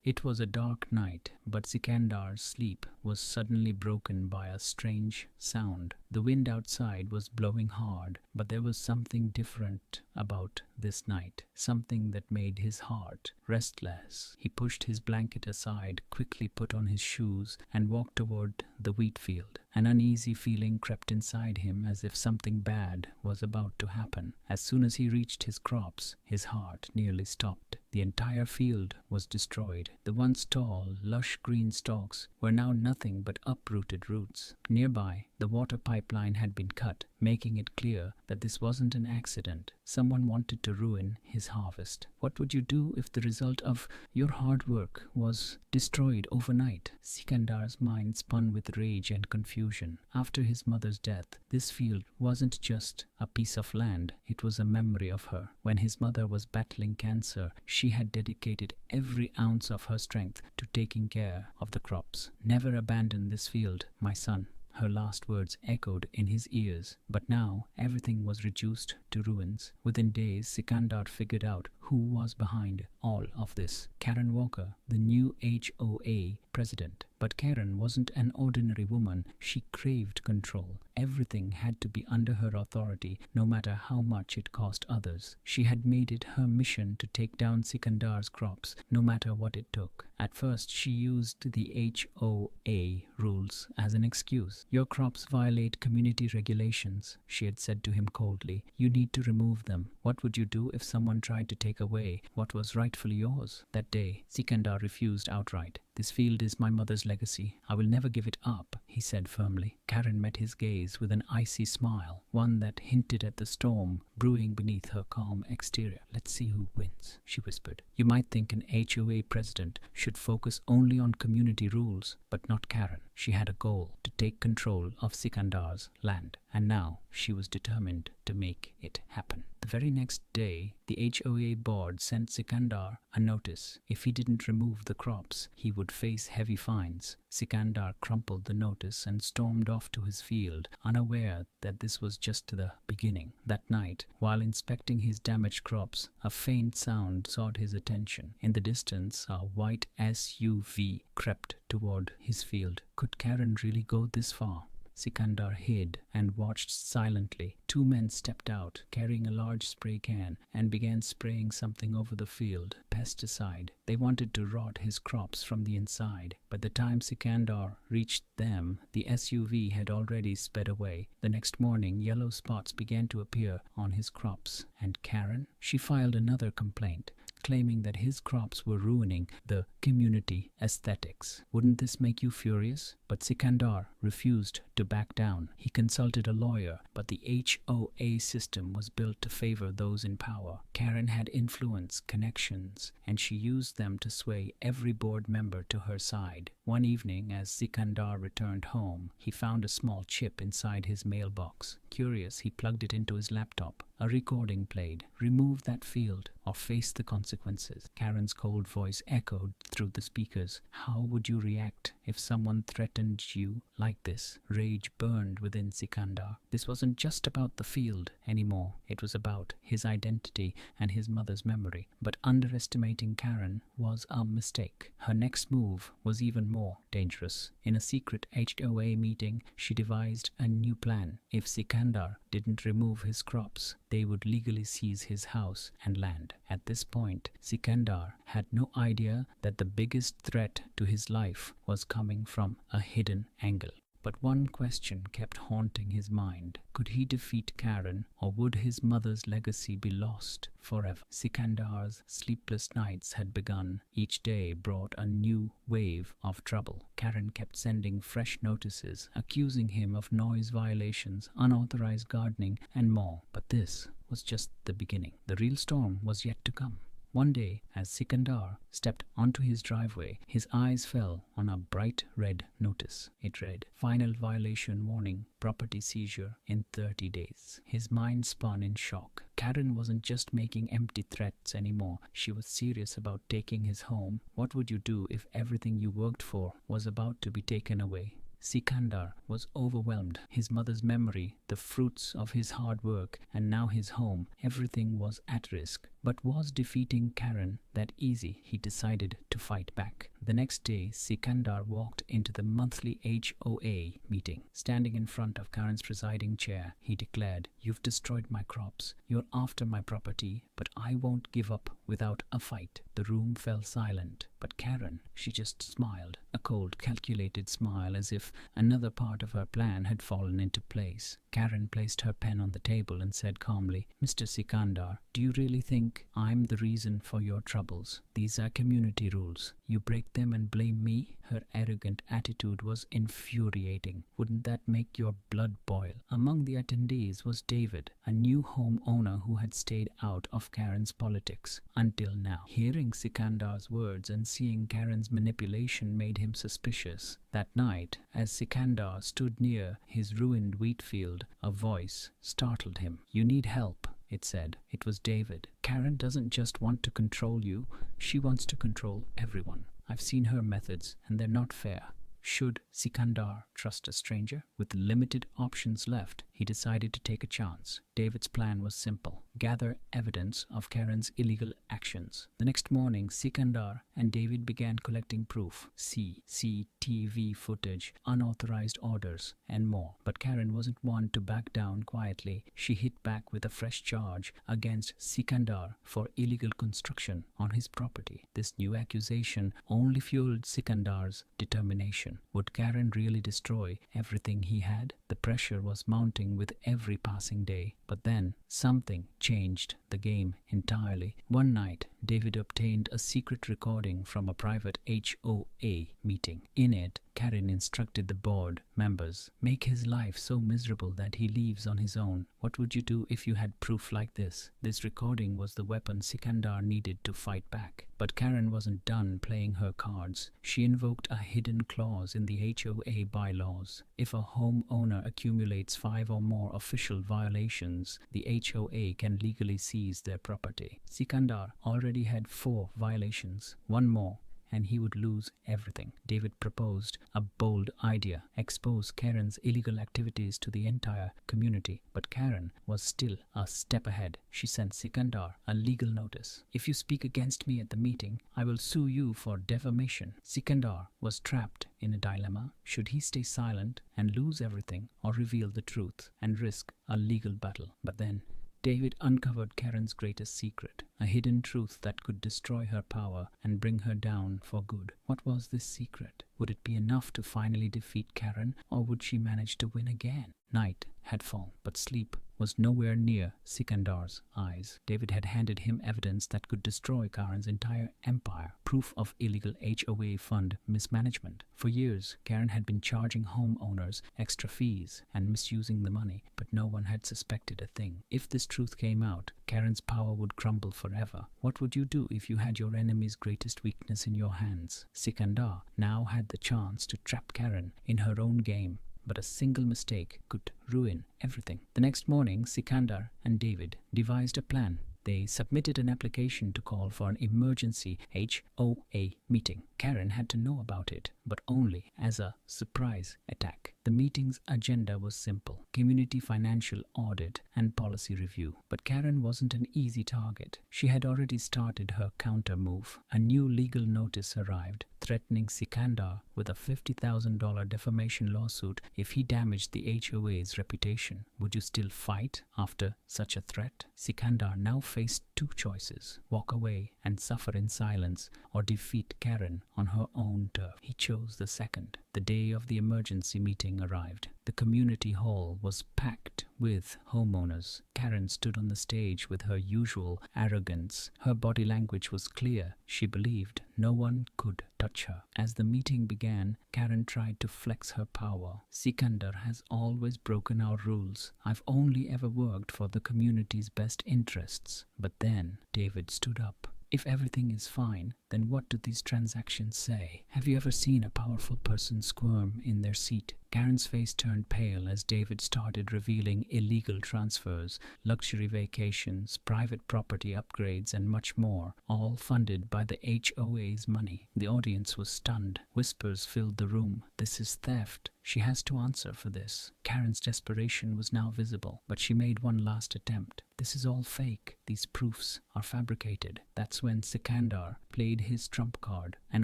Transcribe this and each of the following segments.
It was a dark night, but Sikandar's sleep was suddenly broken by a strange sound. The wind outside was blowing hard, but there was something different about this night, something that made his heart restless. He pushed his blanket aside, quickly put on his shoes, and walked toward the wheat field. An uneasy feeling crept inside him, as if something bad was about to happen. As soon as he reached his crops, his heart nearly stopped. The entire field was destroyed. The once tall, lush green stalks were now nothing but uprooted roots. Nearby, the water pipeline had been cut, making it clear that this wasn't an accident. Someone wanted to ruin his harvest. What would you do if the result of your hard work was destroyed overnight? Sikandar's mind spun with rage and confusion. After his mother's death, this field wasn't just a piece of land, it was a memory of her. When his mother was battling cancer, she had dedicated every ounce of her strength to taking care of the crops. Never abandon this field, my son. Her last words echoed in his ears, but now everything was reduced to ruins. Within days, Sikandar figured out who was behind all of this. Karen Walker, the new HOA president. But Karen wasn't an ordinary woman. She craved control. Everything had to be under her authority, no matter how much it cost others. She had made it her mission to take down Sikandar's crops, no matter what it took. At first, she used the HOA rules as an excuse. Your crops violate community regulations, she had said to him coldly. You need to remove them. What would you do if someone tried to take away what was rightfully yours? That day, Sikandar refused outright. This field is my mother's legacy. I will never give it up, he said firmly. Karen met his gaze with an icy smile, one that hinted at the storm brewing beneath her calm exterior. Let's see who wins, she whispered. You might think an HOA president should focus only on community rules, but not Karen. She had a goal: to take control of Sikandar's land, and now she was determined to make it happen. The very next day, the HOA board sent Sikandar a notice. If he didn't remove the crops, he would face heavy fines. Sikandar crumpled the notice and stormed off to his field, unaware that this was just the beginning. That night, while inspecting his damaged crops, a faint sound sought his attention. In the distance, a white SUV crept toward his field. Could Karen really go this far? Sikandar hid and watched silently. Two men stepped out, carrying a large spray can, and began spraying something over the field. Pesticide. They wanted to rot his crops from the inside. By the time Sikandar reached them, the SUV had already sped away. The next morning, yellow spots began to appear on his crops. And Karen? She filed another complaint, claiming that his crops were ruining the community aesthetics. Wouldn't this make you furious? But Sikandar refused to back down. He consulted a lawyer, but the HOA system was built to favor those in power. Karen had influence, connections, and she used them to sway every board member to her side. One evening, as Sikandar returned home, he found a small chip inside his mailbox. Curious, he plugged it into his laptop. A recording played. Remove that field or face the consequences. Karen's cold voice echoed through the speakers. How would you react if someone threatened you like this? Rage burned within Sikandar. This wasn't just about the field anymore. It was about his identity and his mother's memory. But underestimating Karen was a mistake. Her next move was even more dangerous. In a secret HOA meeting, she devised a new plan. If Sikandar didn't remove his crops, they would legally seize his house and land. At this point, Sikandar had no idea that the biggest threat to his life was coming from a hidden angle. But one question kept haunting his mind. Could he defeat Karen, or would his mother's legacy be lost forever? Sikandar's sleepless nights had begun. Each day brought a new wave of trouble. Karen kept sending fresh notices, accusing him of noise violations, unauthorized gardening, and more. But this was just the beginning. The real storm was yet to come. One day, as Sikandar stepped onto his driveway, his eyes fell on a bright red notice. It read, "Final violation warning, property seizure in 30 days. His mind spun in shock. Karen wasn't just making empty threats anymore. She was serious about taking his home. What would you do if everything you worked for was about to be taken away? Sikandar was overwhelmed. His mother's memory, the fruits of his hard work, and now his home, everything was at risk. But was defeating Karen that easy? He decided to fight back. The next day, Sikandar walked into the monthly HOA meeting. Standing in front of Karen's presiding chair, he declared, "You've destroyed my crops. You're after my property, but I won't give up without a fight." The room fell silent, but Karen, she just smiled, a cold, calculated smile, as if another part of her plan had fallen into place. Karen placed her pen on the table and said calmly, "Mr. Sikandar, do you really think I'm the reason for your troubles? These are community rules. You break them and blame me?" Her arrogant attitude was infuriating. Wouldn't that make your blood boil? Among the attendees was David, a new homeowner who had stayed out of Karen's politics until now. Hearing Sikandar's words and seeing Karen's manipulation made him suspicious. That night, as Sikandar stood near his ruined wheat field, a voice startled him. "You need help," it said. It was David. "Karen doesn't just want to control you, she wants to control everyone. I've seen her methods, and they're not fair." Should Sikandar trust a stranger? With limited options left, he decided to take a chance. David's plan was simple: gather evidence of Karen's illegal actions. The next morning, Sikandar and David began collecting proof: CCTV footage, unauthorized orders, and more. But Karen wasn't one to back down quietly. She hit back with a fresh charge against Sikandar for illegal construction on his property. This new accusation only fueled Sikandar's determination. Would Karen really destroy everything he had? The pressure was mounting with every passing day. But then something changed the game entirely. One night, David obtained a secret recording from a private HOA meeting. In it, Karen instructed the board members, "Make his life so miserable that he leaves on his own. What would you do if you had proof like this?" This recording was the weapon Sikandar needed to fight back. But Karen wasn't done playing her cards. She invoked a hidden clause in the HOA bylaws. If a homeowner accumulates 5 or more official violations, the HOA can legally seize their property. Sikandar already had 4 violations. One more, and he would lose everything. David proposed a bold idea: expose Karen's illegal activities to the entire community. But Karen was still a step ahead. She sent Sikandar a legal notice. "If you speak against me at the meeting, I will sue you for defamation." Sikandar was trapped in a dilemma. Should he stay silent and lose everything, or reveal the truth and risk a legal battle? But then David uncovered Karen's greatest secret, a hidden truth that could destroy her power and bring her down for good. What was this secret? Would it be enough to finally defeat Karen, or would she manage to win again? Night had fallen, but sleep was nowhere near Sikandar's eyes. David had handed him evidence that could destroy Karen's entire empire, proof of illegal HOA fund mismanagement. For years, Karen had been charging homeowners extra fees and misusing the money, but no one had suspected a thing. If this truth came out, Karen's power would crumble forever. What would you do if you had your enemy's greatest weakness in your hands? Sikandar now had the chance to trap Karen in her own game, but a single mistake could ruin everything. The next morning, Sikandar and David devised a plan. They submitted an application to call for an emergency HOA meeting. Karen had to know about it, but only as a surprise attack. The meeting's agenda was simple: community financial audit and policy review. But Karen wasn't an easy target. She had already started her counter move. A new legal notice arrived, threatening Sikandar with a $50,000 defamation lawsuit if he damaged the HOA's reputation. Would you still fight after such a threat? Sikandar now faced 2 choices: walk away and suffer in silence, or defeat Karen on her own turf. He chose the second. The day of the emergency meeting arrived. The community hall was packed with homeowners. Karen stood on the stage with her usual arrogance. Her body language was clear. She believed no one could touch her. As the meeting began, Karen tried to flex her power. "Sikandar has always broken our rules. I've only ever worked for the community's best interests." But then David stood up. "If everything is fine, then what do these transactions say? Have you ever seen a powerful person squirm in their seat?" Karen's face turned pale as David started revealing illegal transfers, luxury vacations, private property upgrades, and much more, all funded by the HOA's money. The audience was stunned. Whispers filled the room. "This is theft. She has to answer for this. Karen's desperation was now visible, but she made one last attempt. This is all fake. These proofs are fabricated. That's when Sikandar played his trump card. An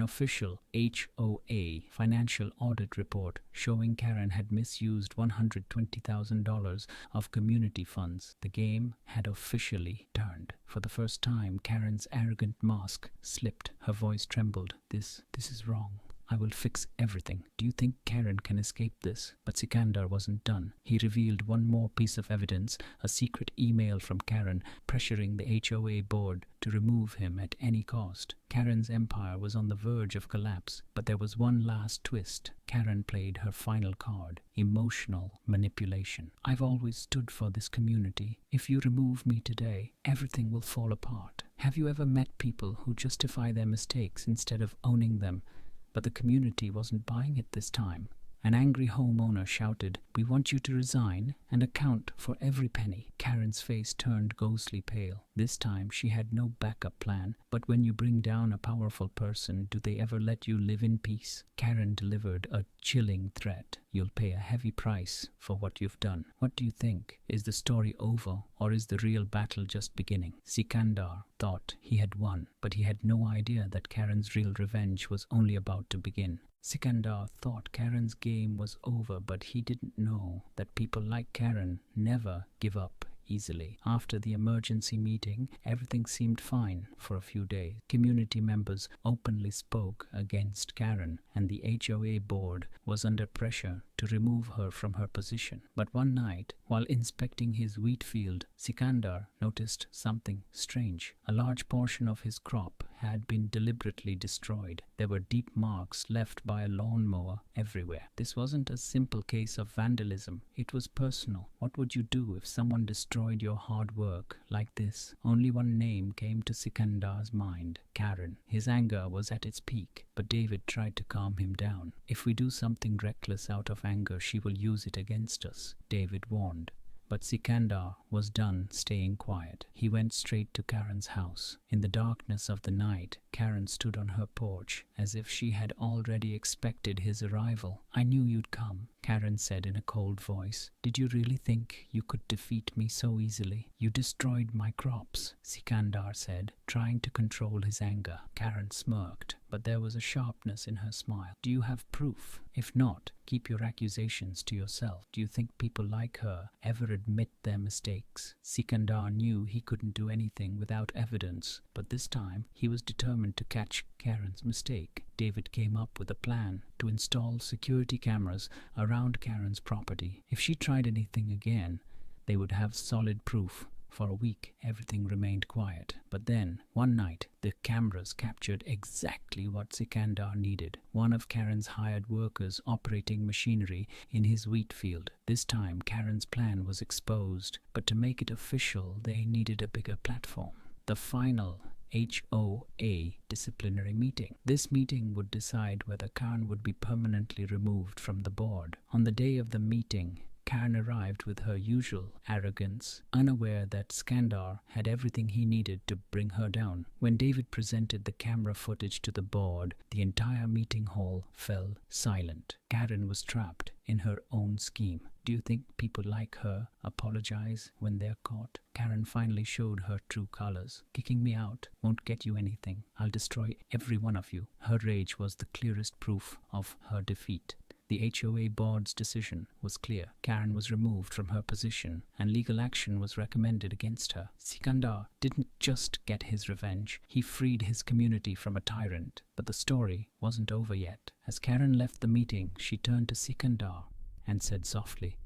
official HOA financial audit report showing Karen had misused $120,000 of community funds. The game had officially turned. For the first time, Karen's arrogant mask slipped. Her voice trembled. This is wrong. I will fix everything. Do you think Karen can escape this? But Sikandar wasn't done. He revealed one more piece of evidence, a secret email from Karen pressuring the HOA board to remove him at any cost. Karen's empire was on the verge of collapse, but there was one last twist. Karen played her final card, emotional manipulation. I've always stood for this community. If you remove me today, everything will fall apart. Have you ever met people who justify their mistakes instead of owning them? But the community wasn't buying it this time. An angry homeowner shouted, "We want you to resign and account for every penny." Karen's face turned ghostly pale. This time she had no backup plan. But when you bring down a powerful person, do they ever let you live in peace? Karen delivered a chilling threat. You'll pay a heavy price for what you've done. What do you think? Is the story over, or is the real battle just beginning? Sikandar thought he had won, but he had no idea that Karen's real revenge was only about to begin. Sikandar thought Karen's game was over, but he didn't know that people like Karen never give up easily. After the emergency meeting, everything seemed fine for a few days. Community members openly spoke against Karen, and the HOA board was under pressure to remove her from her position. But one night, while inspecting his wheat field, Sikandar noticed something strange. A large portion of his crop had been deliberately destroyed. There were deep marks left by a lawnmower everywhere. This wasn't a simple case of vandalism. It was personal. What would you do if someone destroyed your hard work like this? Only one name came to Sikandar's mind: Karen. His anger was at its peak, but David tried to calm him down. "If we do something reckless out of anger, she will use it against us," David warned. But Sikandar was done staying quiet. He went straight to Karen's house. In the darkness of the night, Karen stood on her porch as if she had already expected his arrival. "I knew you'd come," Karen said in a cold voice. "Did you really think you could defeat me so easily? You destroyed my crops," Sikandar said, trying to control his anger. Karen smirked, but there was a sharpness in her smile. "Do you have proof? If not, keep your accusations to yourself. Do you think people like her ever admit their mistakes?" Sikandar knew he couldn't do anything without evidence, but this time he was determined to catch Karen's mistake. David came up with a plan to install security cameras around Karen's property. If she tried anything again, they would have solid proof. For a week, everything remained quiet. But then, one night, the cameras captured exactly what Sikandar needed. One of Karen's hired workers operating machinery in his wheat field. This time, Karen's plan was exposed, but to make it official, they needed a bigger platform. The final HOA disciplinary meeting. This meeting would decide whether Karen would be permanently removed from the board. On the day of the meeting, Karen arrived with her usual arrogance, unaware that Sikandar had everything he needed to bring her down. When David presented the camera footage to the board, the entire meeting hall fell silent. Karen was trapped in her own scheme. "Do you think people like her apologize when they're caught?" Karen finally showed her true colors. "Kicking me out won't get you anything. I'll destroy every one of you." Her rage was the clearest proof of her defeat. The HOA board's decision was clear. Karen was removed from her position, and legal action was recommended against her. Sikandar didn't just get his revenge, he freed his community from a tyrant. But the story wasn't over yet. As Karen left the meeting, she turned to Sikandar and said softly,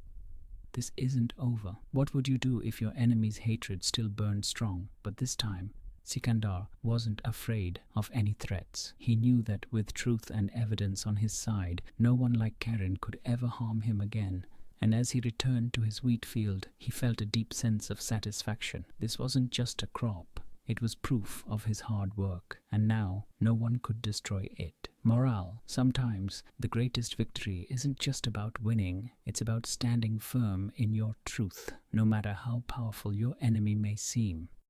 "This isn't over. What would you do if your enemy's hatred still burned strong?" But this time, Sikandar wasn't afraid of any threats. He knew that with truth and evidence on his side, no one like Karen could ever harm him again. And as he returned to his wheat field, he felt a deep sense of satisfaction. This wasn't just a crop. It was proof of his hard work, and now no one could destroy it. Morale: sometimes the greatest victory isn't just about winning, it's about standing firm in your truth, no matter how powerful your enemy may seem.